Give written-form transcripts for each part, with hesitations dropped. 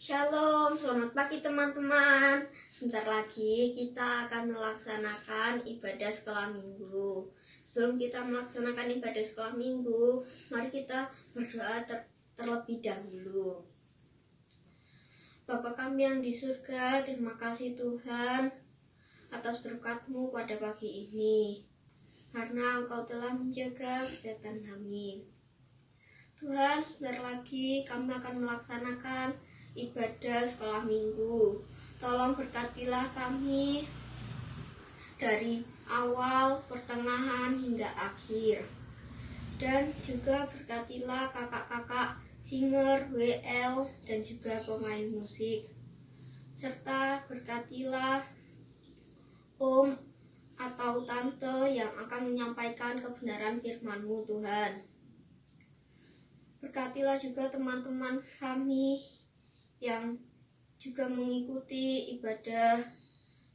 Shalom, selamat pagi teman-teman. Sebentar lagi kita akan melaksanakan ibadah sekolah minggu. Sebelum kita melaksanakan ibadah sekolah minggu, mari kita berdoa terlebih dahulu. Bapa kami yang di surga, terima kasih Tuhan atas berkat-Mu pada pagi ini, karena Engkau telah menjaga kesehatan kami. Tuhan, sebentar lagi kami akan melaksanakan ibadah sekolah minggu. Tolong berkatilah kami dari awal, pertengahan hingga akhir. Dan juga berkatilah kakak-kakak singer, WL, dan juga pemain musik. Serta berkatilah om atau tante yang akan menyampaikan kebenaran firman-Mu Tuhan. Berkatilah juga teman-teman kami yang juga mengikuti ibadah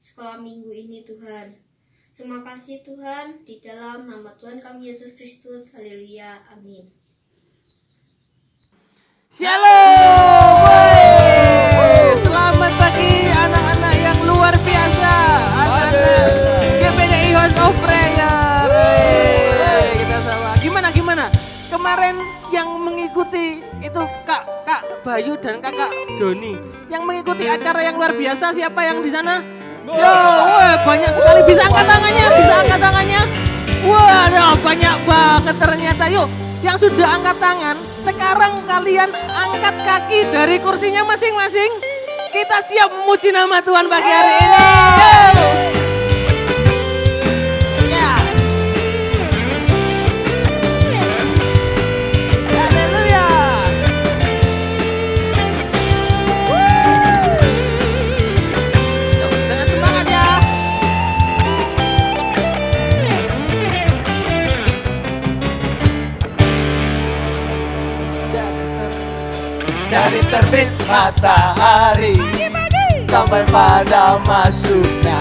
sekolah minggu ini Tuhan. Terima kasih Tuhan, di dalam nama Tuhan kami Yesus Kristus. Haleluya, amin. Shalom. Selamat pagi anak-anak yang luar biasa, anak-anak GPDI House of Prayer. Kita sama. Gimana? Kemarin yang mengikuti itu Kak Bayu dan Kakak Joni yang mengikuti acara yang luar biasa, siapa yang di sana? Banyak sekali. Bisa angkat tangannya. Wah, banyak banget ternyata. Yuk, yang sudah angkat tangan, sekarang kalian angkat kaki dari kursinya masing-masing. Kita siap memuji nama Tuhan pagi hari ini. Dari terbit matahari sampai pada masuknya,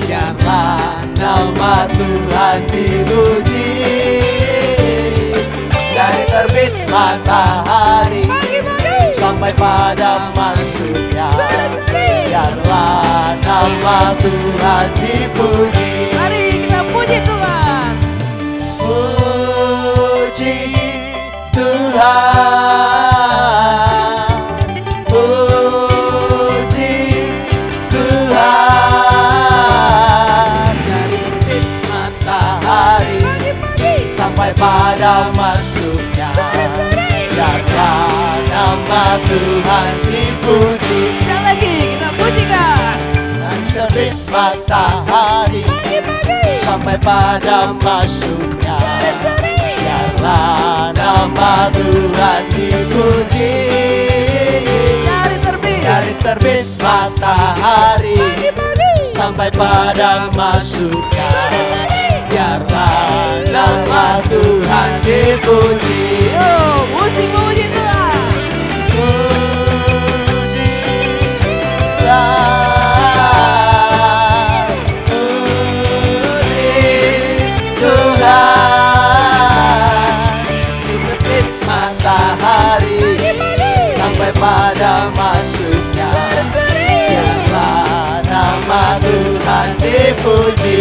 biarlah nama Tuhan dipuji. Dari terbit matahari sampai pada masuknya, biarlah nama Tuhan dipuji. Mari kita puji Tuhan. Puji Tuhan. Pada masuknya, biarlah nama Tuhan dipuji. Sekali lagi kita pujikan. Dan terbit matahari sampai pada masuknya, biarlah nama Tuhan dipuji. Dari terbit matahari sampai pada masuknya, biarlah nama Tuhan dipuji. Puji Tuhan. Puji Tuhan. Puji Tuhan. Di terbit matahari sampai pada masuknya, biarlah nama Tuhan dipuji.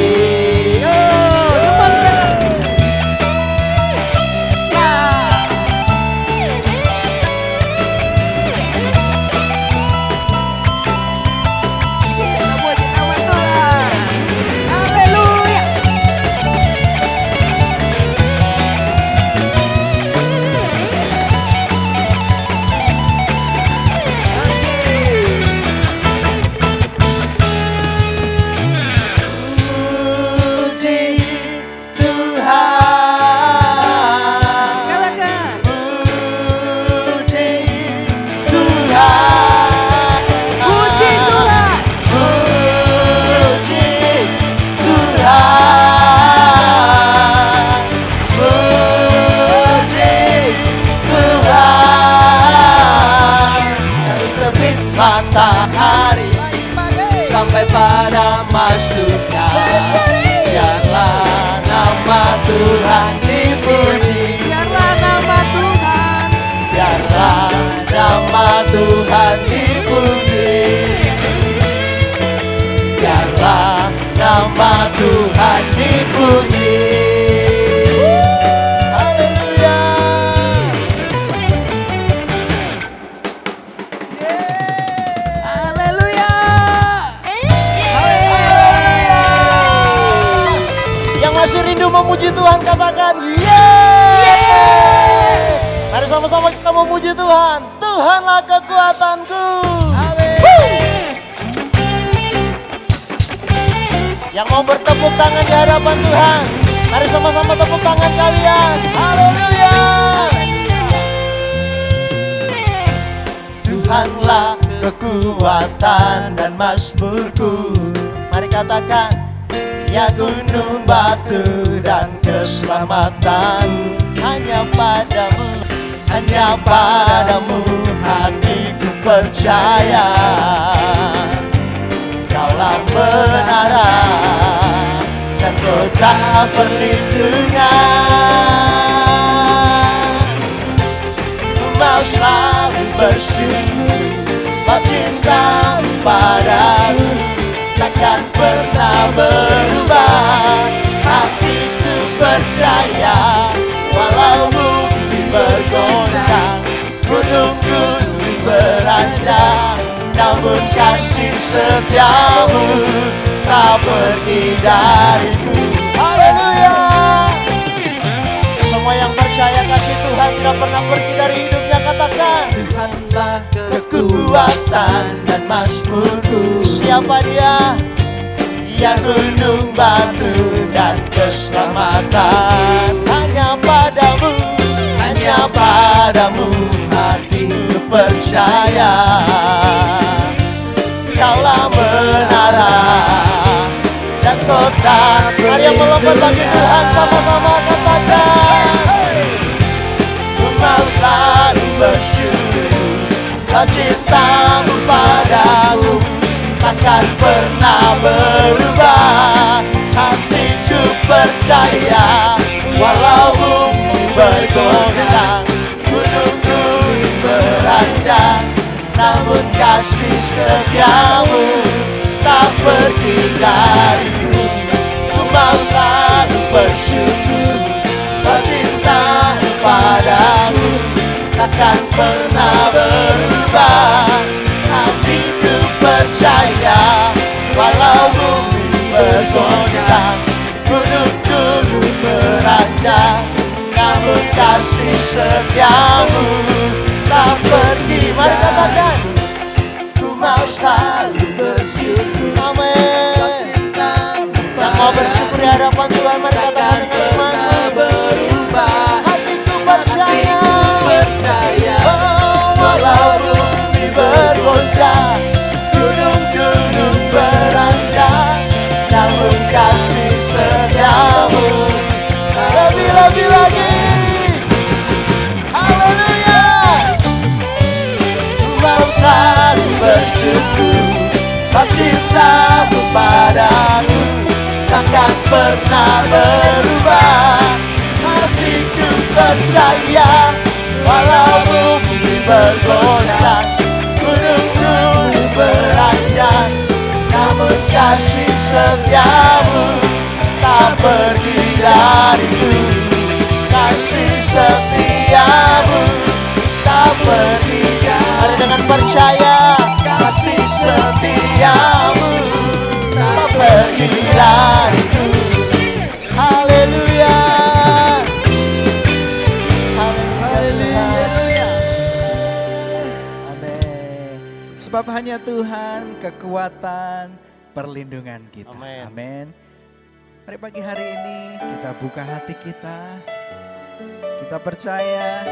Matahari sampai pada masuknya, biarlah nama Tuhan dipuji. Biarlah nama Tuhan Tuhan Tuhan, katakan yeay. Mari sama-sama kita memuji Tuhan. Tuhanlah kekuatanku. Amin. Yang mau bertepuk tangan di hadapan Tuhan, mari sama-sama tepuk tangan kalian. Haleluya. Tuhanlah kekuatan dan mazmurku. Mari katakan, ya gunung batu dan keselamatan. Hanya padamu hatiku percaya. Kaulah menara dan kota perlindungan. Ku mau selalu bersyukur sebab cintamu padaku takkan pernah berubah. Hatiku percaya walau bumi bergoncang, gunung-gunung beranjak, namun kasih setiamu tak pergi dariku. Haleluya. Semua yang percaya kasih Tuhan tidak pernah pergi dari hidupnya, katakan Tuhanlah kekuatan dan mazmurku. Siapa dia? Ya gunung batu dan keselamatan. Hanya padamu hatiku percaya. Kaulah menara dan kota. Mari yang melompat bagi Tuhan sama-sama katakan. Ku mau selalu bersyukur sebab cintamu padaku takkan pernah berubah. Hatiku percaya walau bumi bergoncang, gunung-gunung beranjak, namun kasih setiamu tak pergi dariku. Ku mau selalu bersyukur sebab cintamu padaku takkan pernah berubah. Hatiku percaya walau bumi bergoncang, gunung-gunung beranjak, namun kasih setiamu tak pergi. Mari katakan, ku mau selalu bersyukur. Amin. Yang mau bersyukur di hadapan Tuhan, mari katakan dengan iman. Berubah. Hatiku percaya walau bumi bergoncang, gunung-gunung beranjak, namun kasih setiamu lebih lagi. Haleluya. Ku mau selalu bersyukur sebab cintamu padaku takkan pernah berubah. Hatiku percaya walau bumi bergoncang, gunung-gunung beranjak, namun kasih setiamu tak pergi dariku. Kasih setiamu tak pergi dariku. Mari dengan percaya, kasih setiamu tak pergi dariku. Haleluya. Sebab hanya Tuhan kekuatan perlindungan kita. Amin. Amin. Mari pagi hari ini kita buka hati kita. Kita percaya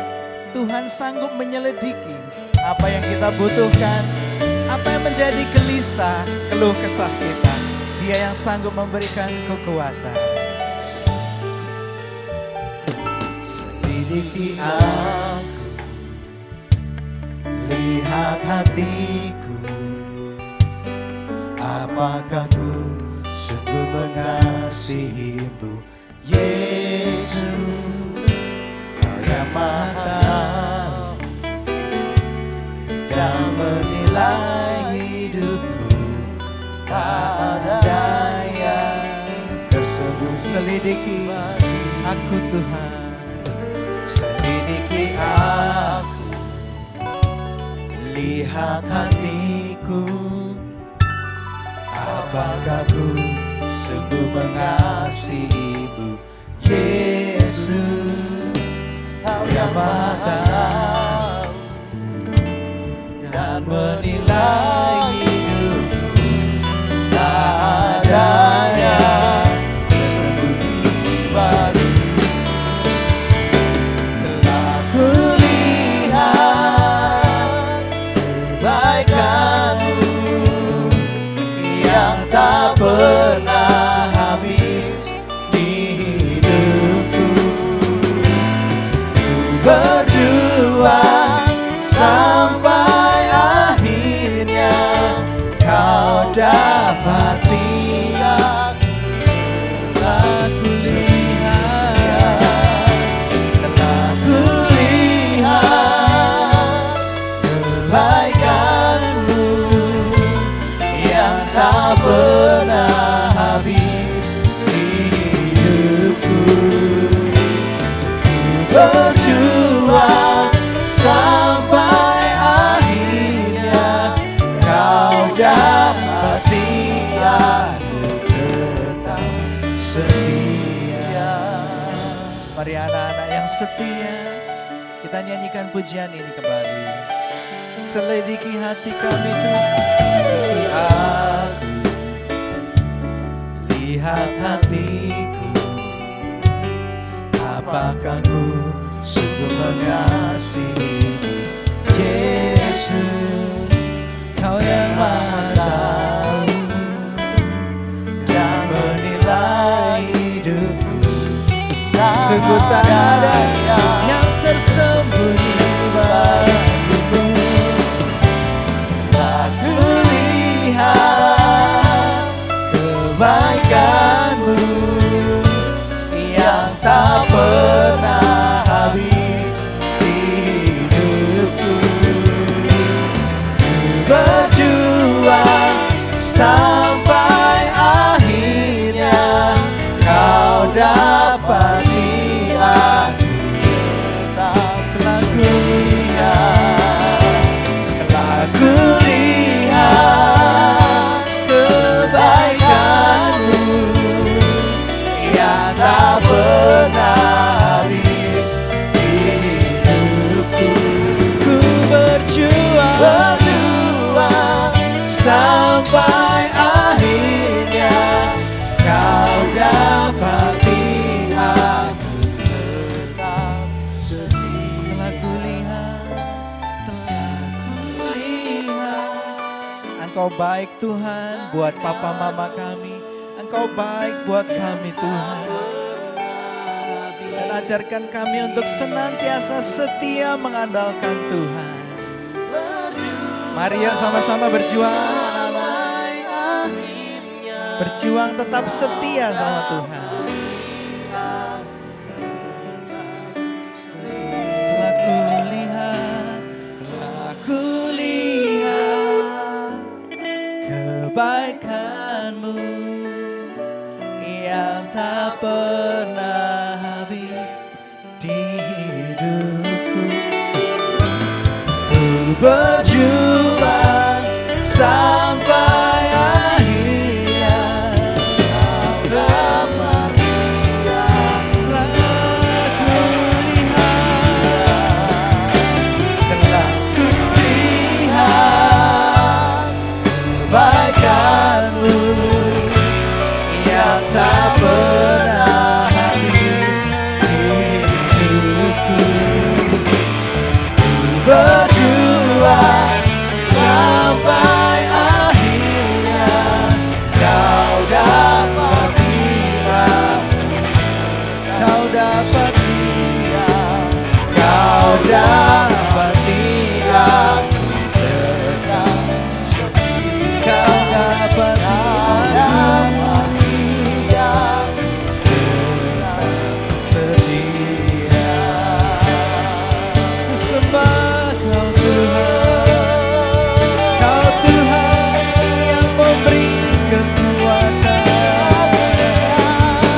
Tuhan sanggup menyelidiki apa yang kita butuhkan, apa yang menjadi gelisah, keluh kesah kita. Dia yang sanggup memberikan kekuatan. Selidiki aku, lihat hatiku, apakah ku sungguh mengasihimu, Yesus. Kau yang maha tahu dan menilai hidupku, tak ada yang tersembunyi. Selidiki aku Tuhan, selidiki aku, lihat hatiku, apakah ku sungguh mengasihimu, Yesus, Kau yang Maha Tahu dan menilai hidupku. Tak ada yang tersembunyi bagimu. Telah kulihat kebaikan-Mu yang tak pernah habis di hidupku. Ku berjuang sampai akhirnya Kau dapati aku. Aku lihat, telah kulihat kebaikan-Mu yang tak pernah habis di hidupku. Berjuang sampai akhirnya Kau dapati aku tetap setia. Mari anak-anak yang setia, kita nyanyikan pujian ini kembali. Selidiki hati kami Tuhan, lihat hatiku, apakah ku sungguh mengasihi. Yesus, Kau yang Maha Tahu dan menilai hidupku. Sungguh tak ada yang tersembunyi bagimu. Aku lihat kebaikan-Mu yang tak pernah habis di hidupku. Berjuang sampai akhirnya Kau dapati aku tetap. Telah kulihat kebaikan-Mu yang tak pernah habis di hidupku. Ku berjuang sampai akhirnya Kau dapati aku tetap setia. Telah kulihat Engkau baik Tuhan buat papa mama kami. Engkau baik buat kami Tuhan, dan ajarkan kami untuk senantiasa setia mengandalkan Tuhan. Mari yuk sama-sama berjuang anak-anak. Berjuang tetap setia sama Tuhan. Telah kulihat kebaikan-Mu yang tak pernah habis di hidupku. Ku berjuang sampai akhirnya Kau dapati aku. Telah kulihat kebaikan-Mu yang tak pernah habis di hidupku. Berjuang sampai akhirnya Kau dapati aku. Kau dapati aku. Kau dapati aku tetap setia. Kau dapati aku tetap setia. Ku sembah Kau Tuhan, Kau Tuhan yang memberi kekuatan.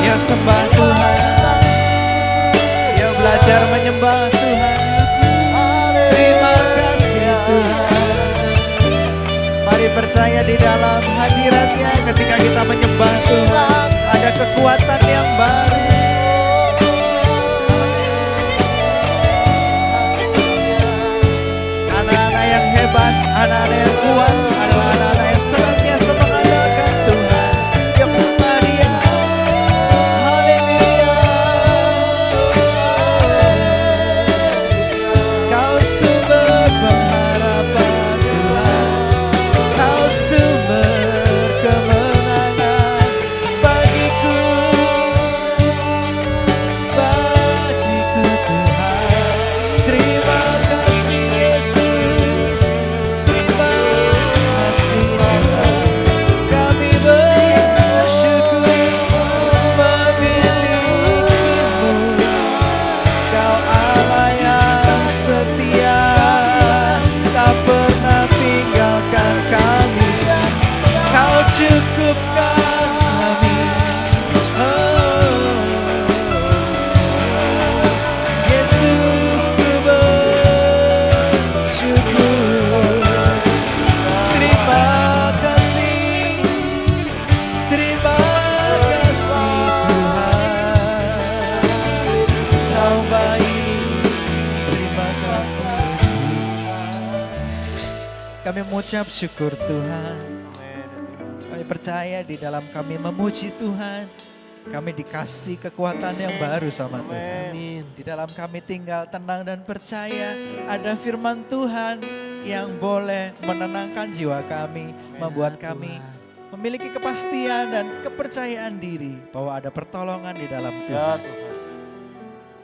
Ya sembah Tuhan, ya belajar menyembah Tuhan. Terima kasih Tuhan. Mari percaya di dalam hadirat-Nya ketika kita menyembah Tuhan, ada kekuatan yang baru. anak-anak yang kuat, adalah anak-anak yang senantiasa mengandalkan Tuhan. Yang sembah Dia. Haleluya. Kau sumber pengharapan Tuhan, Kau sumber kemenangan bagiku Tuhan. Terima kasih Yesus, terima kasih Tuhan. Kami bersyukur memilikimu. Kau Allah yang setia, tak pernah tinggalkan kami. Kau cukupkan kami. Yesus, ku bersyukur. Terima kasih Tuhan. Kau baik, terima kasih Tuhan. Kami mengucap syukur Tuhan. Kami percaya di dalam kami memuji Tuhan, kami dikasih kekuatan yang baru sama Tuhan. Amin. Di dalam kami tinggal tenang dan percaya ada firman Tuhan yang boleh menenangkan jiwa kami, membuat kami memiliki kepastian dan kepercayaan diri bahwa ada pertolongan di dalam Ya Tuhan. Tuhan.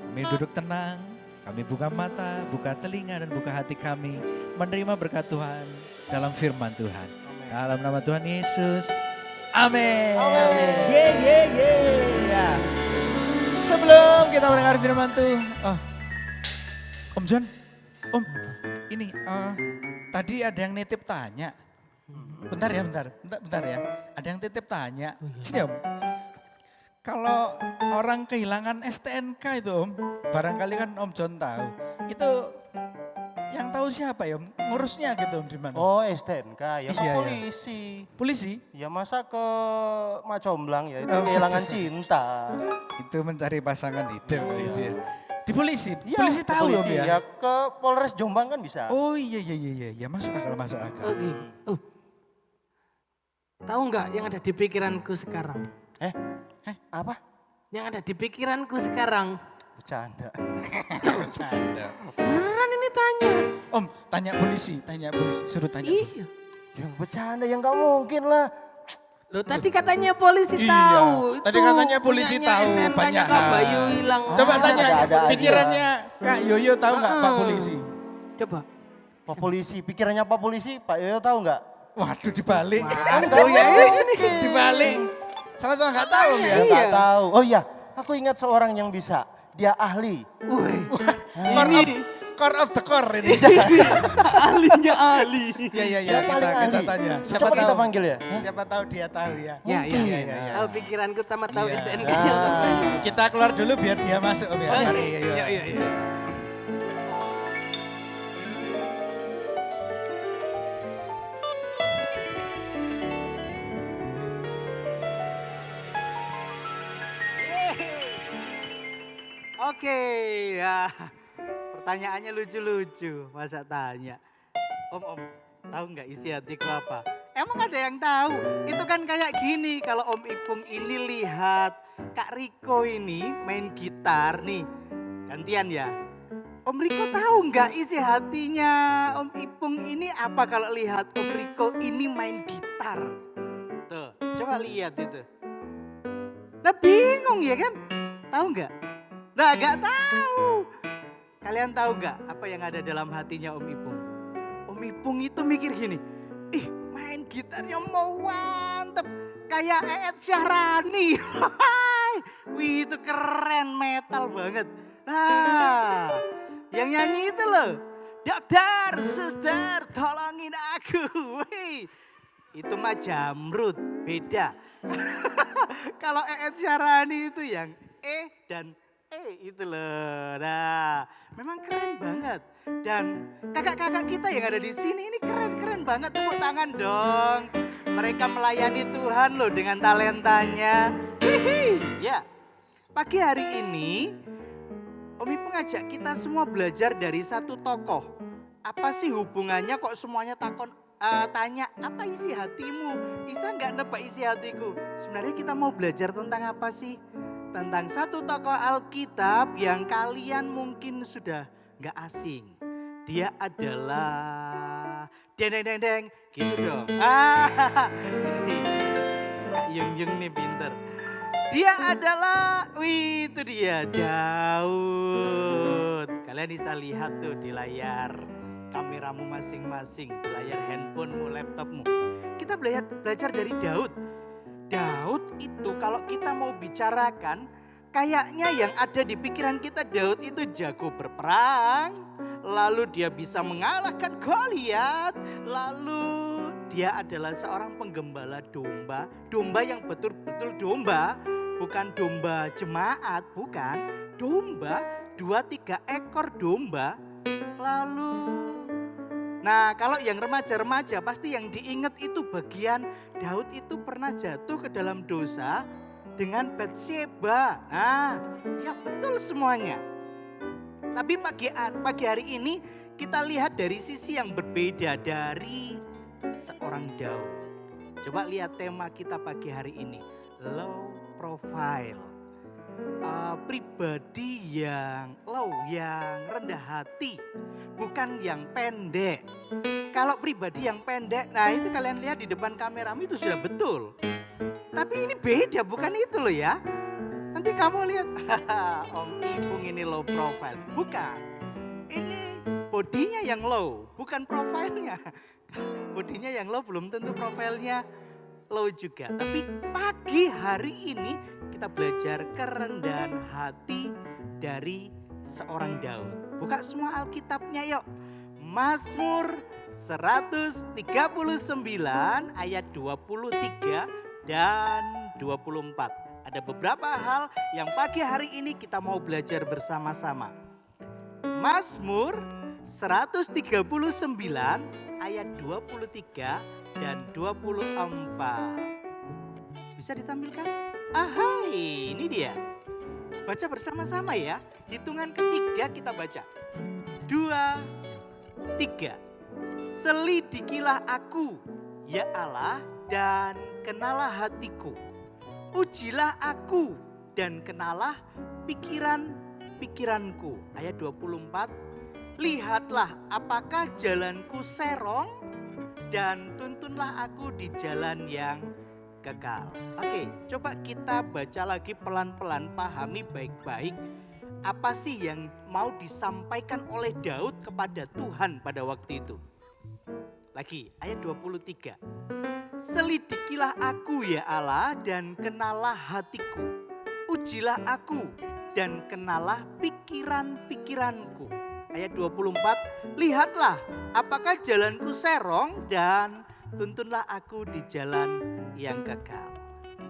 Kami duduk tenang, kami buka mata, buka telinga dan buka hati kami menerima berkat Tuhan dalam firman Tuhan. Dalam nama Tuhan Yesus. Amin. Ye ye ye. Ya. Sebelum kita mendengar firman Tuhan, Om John, Om, ini tadi ada yang nitip tanya. Bentar ya, bentar ya. Ada yang titip tanya. Sini Om. Kalau orang kehilangan STNK itu Om, barangkali kan Om John tahu. Itu yang tahu siapa ya Om? Ngurusnya gitu Om di mana? Oh STNK ya ke Iya, iya. polisi. Polisi? Ya masa ke Macomblang ya itu kehilangan cinta. Itu mencari pasangan hidup gitu ya. Di polisi? Iya, Polisi ke tahu Om polisi. ya? Ya ke Polres Jombang kan bisa. Oh iya ya masuk akal. Tahu nggak yang ada di pikiranku sekarang? Apa? Yang ada di pikiranku sekarang. Bercanda. Bercanda. Beneran ini tanya. Om, tanya polisi, suruh tanya. Iya. Yang bercanda yang gak mungkin lah. Loh tadi katanya polisi Iya, tahu. tadi katanya polisi punyanya tahu, STNK-nya banyak Kak hal. Bayu hilang. Coba Ah, tanya ada aja. pikirannya Kak Yoyo tahu nggak Pak Polisi? Coba. Pak Polisi, pikirannya Pak Polisi, Pak Yoyo tahu nggak? Waduh dibalik. Tahu ya? Dibalik. Sama-sama nggak tahu ya. Iya. Nggak tahu. Oh iya, aku ingat seorang yang bisa. Dia ahli. Wih. Core of the core ini. Ahlinya ahli. Iya, Dia paling kita ahli. tanya. Coba kita panggil ya. Siapa tahu dia tahu ya. Ya, Mungkin. ya. Tahu pikiranku sama tahu Iya. STNK-nya. Kita keluar dulu biar dia masuk Om ya. Mari, ayo. Iya. Oke, ya. Pertanyaannya lucu-lucu, masa tanya. Om, tahu nggak isi hatiku apa? Emang ada yang tahu? Itu kan kayak gini, kalau Om Ipung ini lihat Kak Riko ini main gitar nih, gantian ya. Om Riko tahu nggak isi hatinya Om Ipung ini apa kalau lihat Om Riko ini main gitar? Tuh, coba lihat itu. Nah bingung ya kan? Tahu nggak? Nah gak tahu. Kalian tahu nggak apa yang ada dalam hatinya Om Ipung? Om Ipung itu mikir gini, ih main gitarnya mau mantep kayak Ed Syahrani. Wih itu keren, metal banget. Nah yang nyanyi itu loh, dokter, suster tolongin aku. Wih, itu mah Jamrud, beda. Kalau Ed Syahrani itu yang dan itu loh. Nah, memang keren banget. Dan kakak-kakak kita yang ada di sini ini keren-keren banget. Tepuk tangan dong. Mereka melayani Tuhan loh dengan talentanya. Hihi. Ya, pagi hari ini Om Ipung ngajak kita semua belajar dari satu tokoh. Apa sih hubungannya kok semuanya takon tanya apa isi hatimu, bisa nggak nebak isi hatiku? Sebenarnya kita mau belajar tentang apa sih? Tentang satu tokoh Alkitab yang kalian mungkin sudah nggak asing. Dia adalah deng deng deng deng gitu dong. Ini Kak Yung Yung nih pinter. Dia adalah, wih itu dia Daud. Kalian bisa lihat tuh di layar kameramu masing-masing, di layar handphonemu, laptopmu. Kita belajar dari Daud. Daud itu kalau kita mau bicarakan, kayaknya yang ada di pikiran kita Daud itu jago berperang. Lalu dia bisa mengalahkan Goliat. Lalu dia adalah seorang penggembala domba. Domba yang betul-betul domba. Bukan domba jemaat, bukan. Domba, 2-3 ekor domba. Lalu, nah kalau yang remaja-remaja pasti yang diingat itu bagian Daud itu pernah jatuh ke dalam dosa dengan Batsheba. Nah, ya betul semuanya. Tapi pagi hari ini kita lihat dari sisi yang berbeda dari seorang Daud. Coba lihat tema kita pagi hari ini, low profile. Pribadi yang low, yang rendah hati, bukan yang pendek. Kalau pribadi yang pendek, nah itu kalian lihat di depan kameramu itu sudah betul. Tapi ini beda, bukan itu loh ya. Nanti kamu lihat, Om Ipung ini low profile. Bukan, ini bodinya yang low, bukan profilnya. Bodinya yang low belum tentu profilnya low juga. Tapi pagi hari ini kita belajar kerendahan hati dari seorang Daud. Buka semua Alkitabnya yuk. Mazmur 139 ayat 23 dan 24. Ada beberapa hal yang pagi hari ini kita mau belajar bersama-sama. Mazmur 139 ayat 23 dan 24. Bisa ditampilkan? Ahai, ini dia. Baca bersama-sama ya. Hitungan ketiga kita baca. 2, 3. Selidikilah aku, ya Allah, dan kenalah hatiku. Ujilah aku dan kenalah pikiran-pikiranku. Ayat 24. Lihatlah apakah jalanku serong dan tuntunlah aku di jalan yang kekal. Oke, coba kita baca lagi pelan-pelan, pahami baik-baik apa sih yang mau disampaikan oleh Daud kepada Tuhan pada waktu itu. Lagi, ayat 23. Selidikilah aku ya Allah dan kenalah hatiku. Ujilah aku dan kenalah pikiran-pikiranku. Ayat 24, lihatlah apakah jalanku serong dan tuntunlah aku di jalan yang kekal.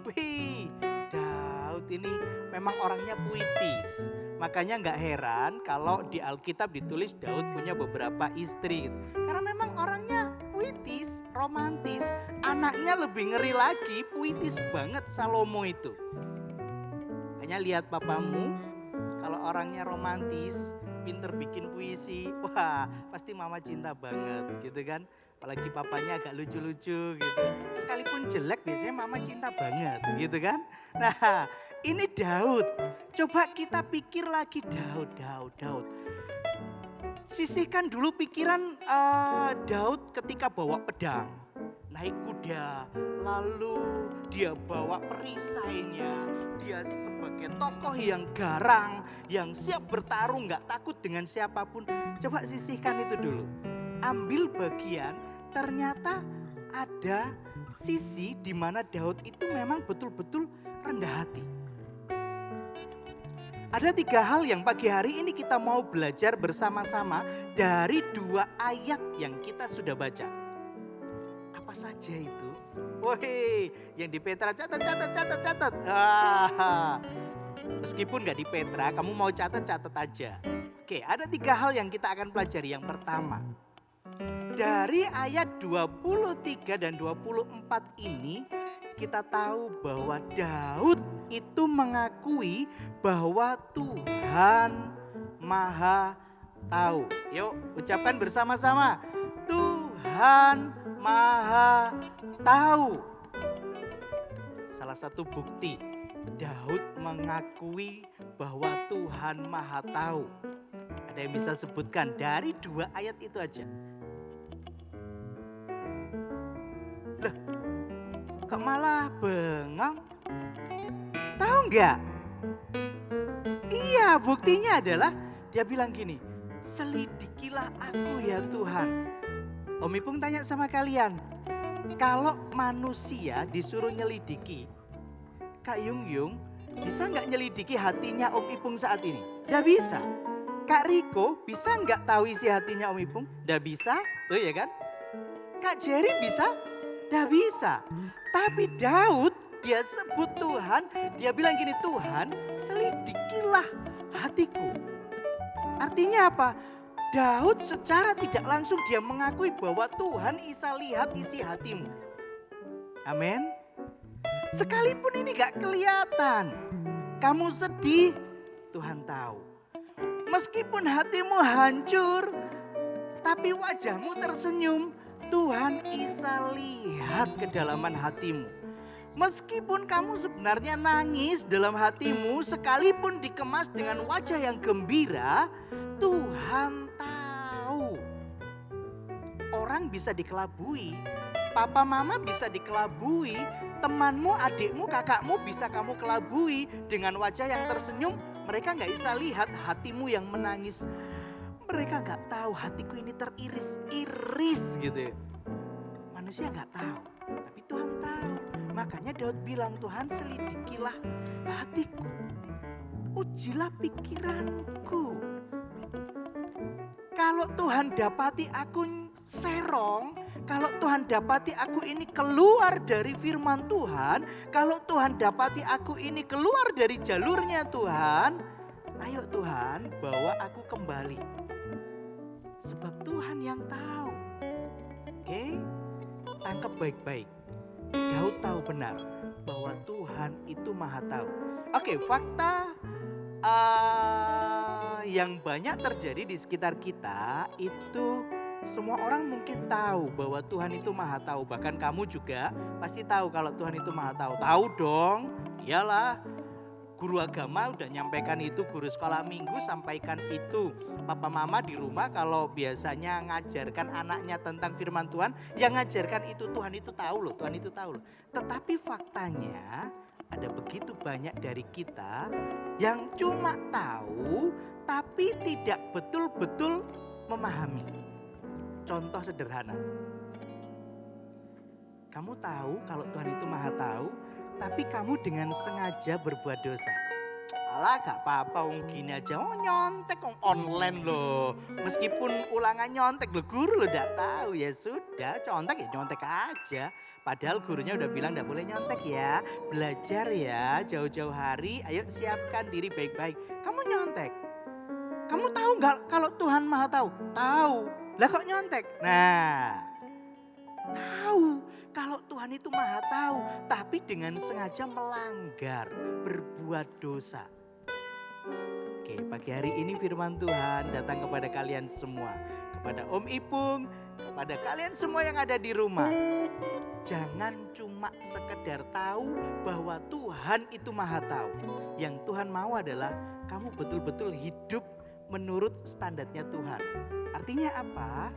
Wih, Daud ini memang orangnya puitis. Makanya gak heran kalau di Alkitab ditulis Daud punya beberapa istri. Karena memang orangnya puitis, romantis. Anaknya lebih ngeri lagi, puitis banget Salomo itu. Hanya lihat papamu, kalau orangnya romantis, pinter bikin puisi, wah pasti mama cinta banget gitu kan. Apalagi papanya agak lucu-lucu gitu. Sekalipun jelek biasanya mama cinta banget gitu kan. Nah ini Daud. Coba kita pikir lagi Daud. Sisihkan dulu pikiran Daud ketika bawa pedang. Naik kuda. Lalu dia bawa perisainya. Dia sebagai tokoh yang garang. Yang siap bertarung gak takut dengan siapapun. Coba sisihkan itu dulu. Ambil bagian, ternyata ada sisi di mana Daud itu memang betul-betul rendah hati. Ada 3 hal yang pagi hari ini kita mau belajar bersama-sama dari 2 ayat yang kita sudah baca. Apa saja itu? Woi, yang di Petra catat. Meskipun gak di Petra, kamu mau catat aja. Oke, ada 3 hal yang kita akan pelajari. Yang pertama, dari ayat 23 dan 24 ini kita tahu bahwa Daud itu mengakui bahwa Tuhan Maha Tahu. Yuk ucapkan bersama-sama. Tuhan Maha tahu. Salah satu bukti Daud mengakui bahwa Tuhan Maha tahu. Ada yang bisa sebutkan dari 2 ayat itu aja? Loh, kok malah bengong? Tahu nggak? Iya, buktinya adalah dia bilang gini, selidikilah aku ya Tuhan. Om Ipung tanya sama kalian, kalau manusia disuruh nyelidiki, Kak Yung Yung bisa nggak nyelidiki hatinya Om Ipung saat ini? Nggak bisa. Kak Riko bisa nggak tahu isi hatinya Om Ipung? Nggak bisa, tuh ya kan? Kak Jerry bisa? Nggak bisa. Tapi Daud, dia sebut Tuhan, dia bilang gini, Tuhan selidikilah hatiku. Artinya apa? Daud secara tidak langsung dia mengakui bahwa Tuhan bisa lihat isi hatimu. Amin. Sekalipun ini gak kelihatan, kamu sedih, Tuhan tahu. Meskipun hatimu hancur, tapi wajahmu tersenyum, Tuhan bisa lihat kedalaman hatimu. Meskipun kamu sebenarnya nangis dalam hatimu, sekalipun dikemas dengan wajah yang gembira, Tuhan tahu. Orang bisa dikelabui, papa mama bisa dikelabui, temanmu, adikmu, kakakmu bisa kamu kelabui dengan wajah yang tersenyum. Mereka gak bisa lihat hatimu yang menangis. Mereka gak tahu hatiku ini teriris-iris gitu. Manusia gak tahu, tapi Tuhan tahu. Makanya Daud bilang, Tuhan selidikilah hatiku, ujilah pikiranku. Kalau Tuhan dapati aku serong, kalau Tuhan dapati aku ini keluar dari firman Tuhan, kalau Tuhan dapati aku ini keluar dari jalurnya Tuhan, ayo Tuhan bawa aku kembali. Sebab Tuhan yang tahu. Oke, tangkap baik-baik. Daud tahu benar bahwa Tuhan itu Maha tahu. Oke, fakta yang banyak terjadi di sekitar kita itu semua orang mungkin tahu bahwa Tuhan itu Maha tahu. Bahkan kamu juga pasti tahu kalau Tuhan itu Maha tahu. Tahu dong, iyalah. Guru agama udah nyampaikan itu, guru sekolah minggu sampaikan itu. Papa mama di rumah kalau biasanya ngajarkan anaknya tentang firman Tuhan, yang ngajarkan itu Tuhan itu tahu loh, Tuhan itu tahu loh. Tetapi faktanya ada begitu banyak dari kita yang cuma tahu tapi tidak betul-betul memahami. Contoh sederhana. Kamu tahu kalau Tuhan itu Maha tahu, tapi kamu dengan sengaja berbuat dosa. Alah gak apa-apa, gini aja, nyontek online loh. Meskipun ulangan nyontek loh, guru loh gak tahu, ya sudah contek ya nyontek aja. Padahal gurunya udah bilang gak boleh nyontek ya, belajar ya jauh-jauh hari, ayo siapkan diri baik-baik. Kamu nyontek, kamu tahu gak kalau Tuhan Maha tahu? Tahu, lah kok nyontek? Nah, tahu kalau Tuhan itu Maha tahu, tapi dengan sengaja melanggar, berbuat dosa. Oke, pagi hari ini firman Tuhan datang kepada kalian semua, kepada Om Ipung, kepada kalian semua yang ada di rumah. Jangan cuma sekedar tahu bahwa Tuhan itu Maha tahu. Yang Tuhan mau adalah kamu betul-betul hidup menurut standarnya Tuhan. Artinya apa?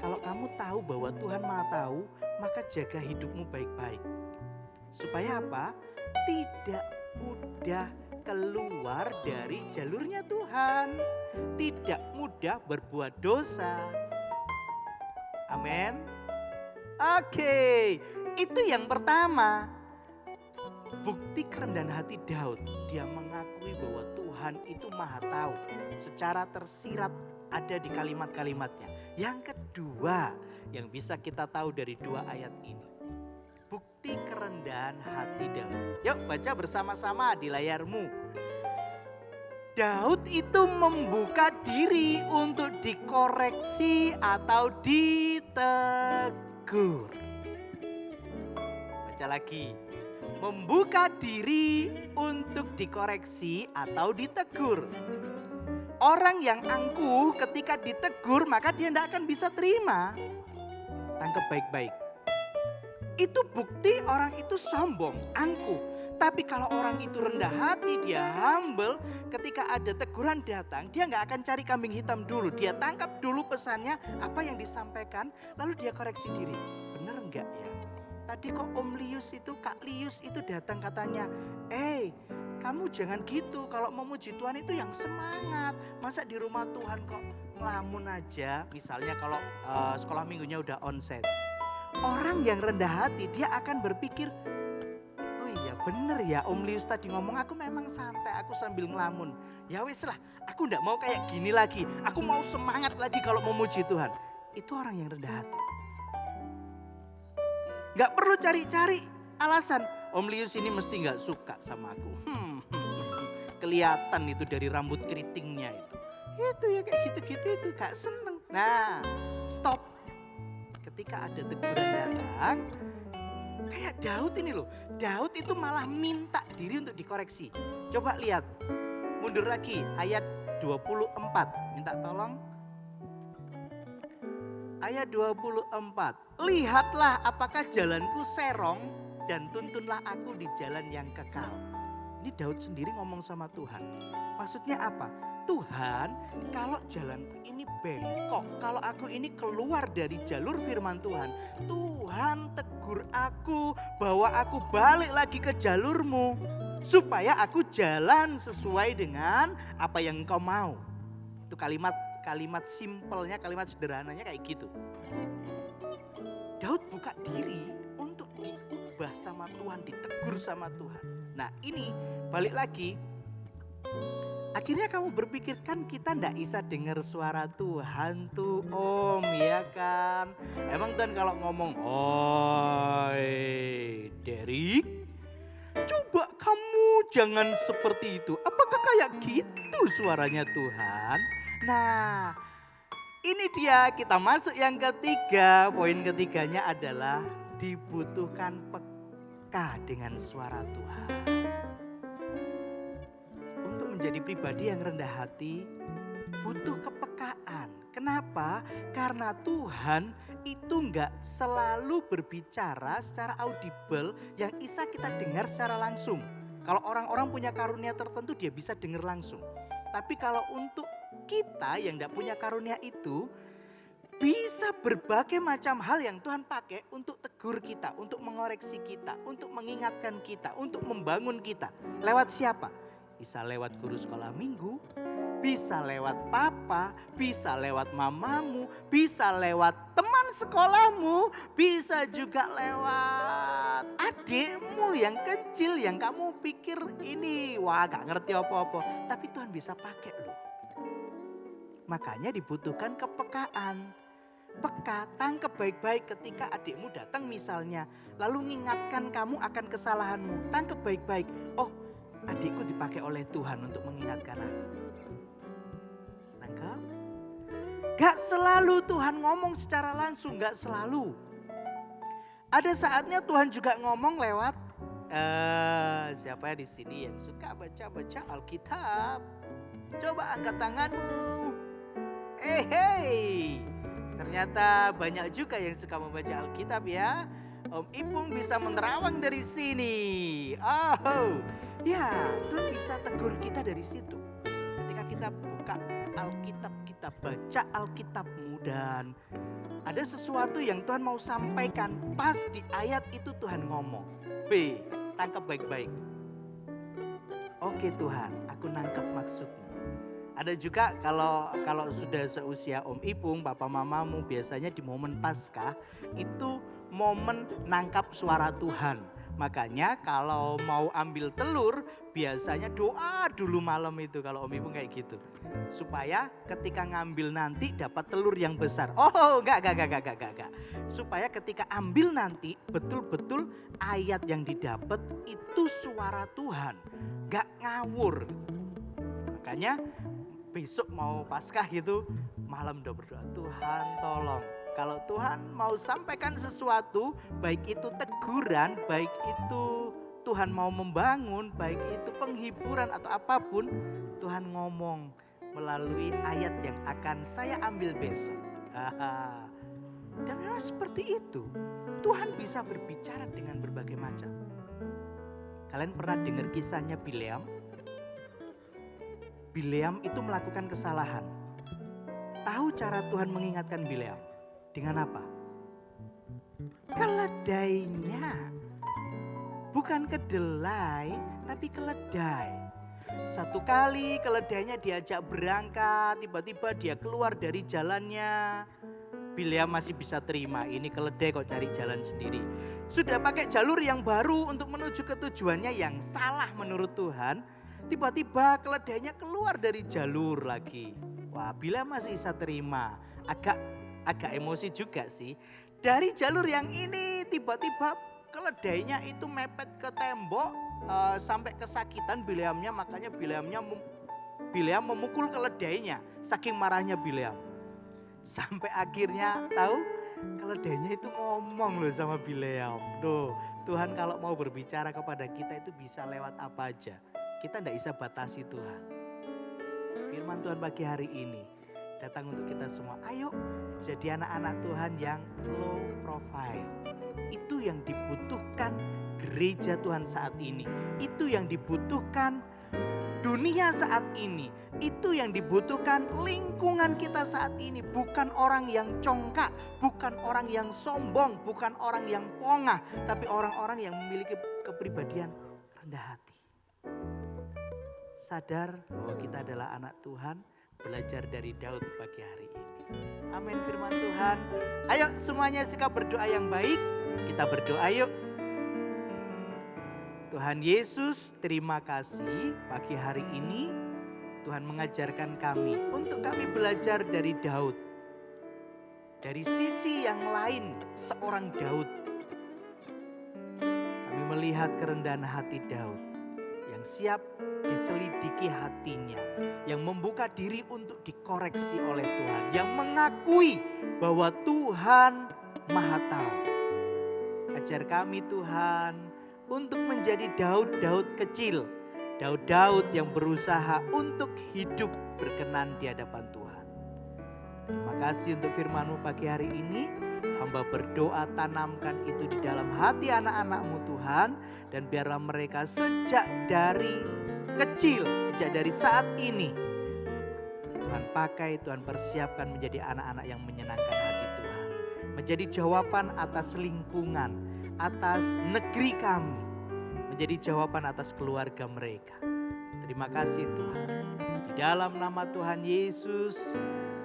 Kalau kamu tahu bahwa Tuhan Maha tahu, maka jaga hidupmu baik-baik. Supaya apa? Tidak mudah keluar dari jalurnya Tuhan. Tidak mudah berbuat dosa. Amin. Oke, itu yang pertama. Bukti kerendahan hati Daud. Dia mengakui bahwa Tuhan itu Maha tahu. Secara tersirat ada di kalimat-kalimatnya. Yang kedua yang bisa kita tahu dari 2 ayat ini. Bukti kerendahan hati Daud. Yuk baca bersama-sama di layarmu. Daud itu membuka diri untuk dikoreksi atau ditegur. Baca lagi. Membuka diri untuk dikoreksi atau ditegur. Orang yang angkuh ketika ditegur maka dia tidak akan bisa terima. tangkap baik-baik. Itu bukti orang itu sombong, angkuh. Tapi kalau orang itu rendah hati, dia humble, ketika ada teguran datang, dia nggak akan cari kambing hitam dulu. Dia tangkap dulu pesannya, apa yang disampaikan, lalu dia koreksi diri. Bener nggak ya? Tadi kok Om Lius itu, Kak Lius itu datang katanya, kamu jangan gitu, kalau memuji Tuhan itu yang semangat. Masa di rumah Tuhan kok ngelamun aja, misalnya kalau sekolah minggunya udah onsite. Orang yang rendah hati, dia akan berpikir, bener ya Om Lius tadi ngomong, aku memang santai, aku sambil ngelamun. Ya wis lah, aku ndak mau kayak gini lagi. Aku mau semangat lagi kalau memuji Tuhan. Itu orang yang rendah hati. Gak perlu cari-cari alasan. Om Lius ini mesti gak suka sama aku. Kelihatan itu dari rambut keritingnya itu. Itu ya kayak gitu-gitu itu gak seneng. Nah, stop. Ketika ada teguran datang, kayak Daud ini loh. Daud itu malah minta diri untuk dikoreksi. Coba lihat. Mundur lagi ayat 24. Minta tolong. Ayat 24. Lihatlah apakah jalanku serong dan tuntunlah aku di jalan yang kekal. Ini Daud sendiri ngomong sama Tuhan. Maksudnya apa? Tuhan, kalau jalanku ini bengkok, kalau aku ini keluar dari jalur firman Tuhan, Tuhan tegur aku, bawa aku balik lagi ke jalurmu, supaya aku jalan sesuai dengan apa yang Engkau mau. Itu kalimat simpelnya, kalimat sederhananya kayak gitu. Daud buka diri untuk diubah sama Tuhan, ditegur sama Tuhan. Nah ini balik lagi. Akhirnya kamu berpikir, kan kita ndak bisa dengar suara Tuhan tuh Om, ya kan? Emang Tuhan kalau ngomong, oi Derek, coba kamu jangan seperti itu. Apakah kayak gitu suaranya Tuhan? Nah ini dia, kita masuk yang ketiga. Poin ketiganya adalah dibutuhkan peka dengan suara Tuhan. Menjadi pribadi yang rendah hati butuh kepekaan. Kenapa? Karena Tuhan itu enggak selalu berbicara secara audible yang bisa kita dengar secara langsung. Kalau orang-orang punya karunia tertentu dia bisa dengar langsung. Tapi kalau untuk kita yang enggak punya karunia itu, bisa berbagai macam hal yang Tuhan pakai untuk tegur kita, untuk mengoreksi kita, untuk mengingatkan kita, untuk membangun kita. Lewat siapa? Bisa lewat guru sekolah minggu, bisa lewat papa, bisa lewat mamamu, bisa lewat teman sekolahmu, bisa juga lewat adikmu yang kecil yang kamu pikir ini wah gak ngerti apa-apa. Tapi Tuhan bisa pakai loh. Makanya dibutuhkan kepekaan. Peka, tangkap baik-baik ketika adikmu datang misalnya. Lalu mengingatkan kamu akan kesalahanmu. Tangkap baik-baik. Oh, adikku dipakai oleh Tuhan untuk mengingatkan aku. Nangkap? Gak selalu Tuhan ngomong secara langsung, gak selalu. Ada saatnya Tuhan juga ngomong lewat siapa di sini yang suka baca-baca Alkitab? Coba angkat tanganmu. Hey, ternyata banyak juga yang suka membaca Alkitab ya. Om Ipung bisa menerawang dari sini. Oh, ya, Tuhan bisa tegur kita dari situ. Ketika kita buka Alkitab, kita baca Alkitabmu dan ada sesuatu yang Tuhan mau sampaikan. Pas di ayat itu Tuhan ngomong. Wih, tangkap baik-baik. Oke Tuhan, aku nangkep maksudmu. Ada juga kalau sudah seusia Om Ipung, papa mamamu biasanya di momen Paskah itu momen nangkap suara Tuhan. Makanya kalau mau ambil telur biasanya doa dulu malam itu kalau Om Ipung kayak gitu. Supaya ketika ngambil nanti dapat telur yang besar. Oh enggak. Supaya ketika ambil nanti betul-betul ayat yang didapat itu suara Tuhan. Enggak ngawur. Makanya besok mau Paskah gitu malam udah berdoa, Tuhan tolong. Kalau Tuhan mau sampaikan sesuatu, baik itu teguran, baik itu Tuhan mau membangun, baik itu penghiburan atau apapun, Tuhan ngomong melalui ayat yang akan saya ambil besok. Dan memang seperti itu. Tuhan bisa berbicara dengan berbagai macam. Kalian pernah dengar kisahnya Bileam? Bileam itu melakukan kesalahan. Tahu cara Tuhan mengingatkan Bileam? Dengan apa? Keledainya. Bukan kedelai, tapi keledai. Satu kali keledainya diajak berangkat, tiba-tiba dia keluar dari jalannya. Bileam masih bisa terima, ini keledai kok cari jalan sendiri. Sudah pakai jalur yang baru untuk menuju ke tujuannya yang salah menurut Tuhan. Tiba-tiba keledainya keluar dari jalur lagi. Wah, Bileam masih bisa terima. Agak emosi juga sih. Dari jalur yang ini tiba-tiba keledainya itu mepet ke tembok sampai kesakitan Bileamnya. Makanya Bileam memukul keledainya saking marahnya Bileam. Sampai akhirnya tahu keledainya itu ngomong loh sama Bileam. Tuh, Tuhan kalau mau berbicara kepada kita itu bisa lewat apa aja. Kita tidak bisa batasi Tuhan. Firman Tuhan pagi hari ini datang untuk kita semua. Ayo jadi anak-anak Tuhan yang low profile. Itu yang dibutuhkan gereja Tuhan saat ini. Itu yang dibutuhkan dunia saat ini. Itu yang dibutuhkan lingkungan kita saat ini. Bukan orang yang congkak, bukan orang yang sombong, bukan orang yang pongah, tapi orang-orang yang memiliki kepribadian rendah hati. Sadar bahwa kita adalah anak Tuhan, belajar dari Daud pagi hari ini. Amin firman Tuhan. Ayo semuanya sikap berdoa yang baik. Kita berdoa yuk. Tuhan Yesus, terima kasih pagi hari ini Tuhan mengajarkan kami untuk kami belajar dari Daud. Dari sisi yang lain seorang Daud. Kami melihat kerendahan hati Daud yang siap diselidiki hatinya, yang membuka diri untuk dikoreksi oleh Tuhan, yang mengakui bahwa Tuhan Maha Tahu. Ajar kami Tuhan untuk menjadi Daud-Daud kecil, Daud-Daud yang berusaha untuk hidup berkenan di hadapan Tuhan. Terima kasih untuk firman-Mu pagi hari ini. Hamba berdoa tanamkan itu di dalam hati anak-anak-Mu Tuhan. Dan biarlah mereka sejak dari kecil, sejak dari saat ini Tuhan pakai, Tuhan persiapkan menjadi anak-anak yang menyenangkan hati Tuhan. Menjadi jawaban atas lingkungan, atas negeri kami. Menjadi jawaban atas keluarga mereka. Terima kasih Tuhan. Di dalam nama Tuhan Yesus,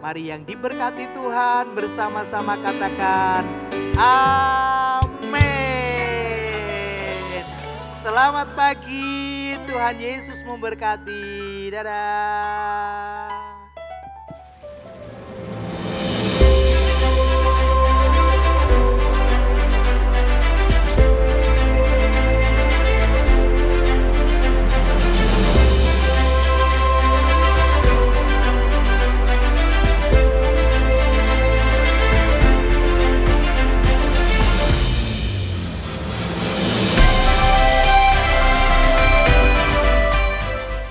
mari yang diberkati Tuhan bersama-sama katakan amin. Selamat pagi, Tuhan Yesus memberkati. Dadah.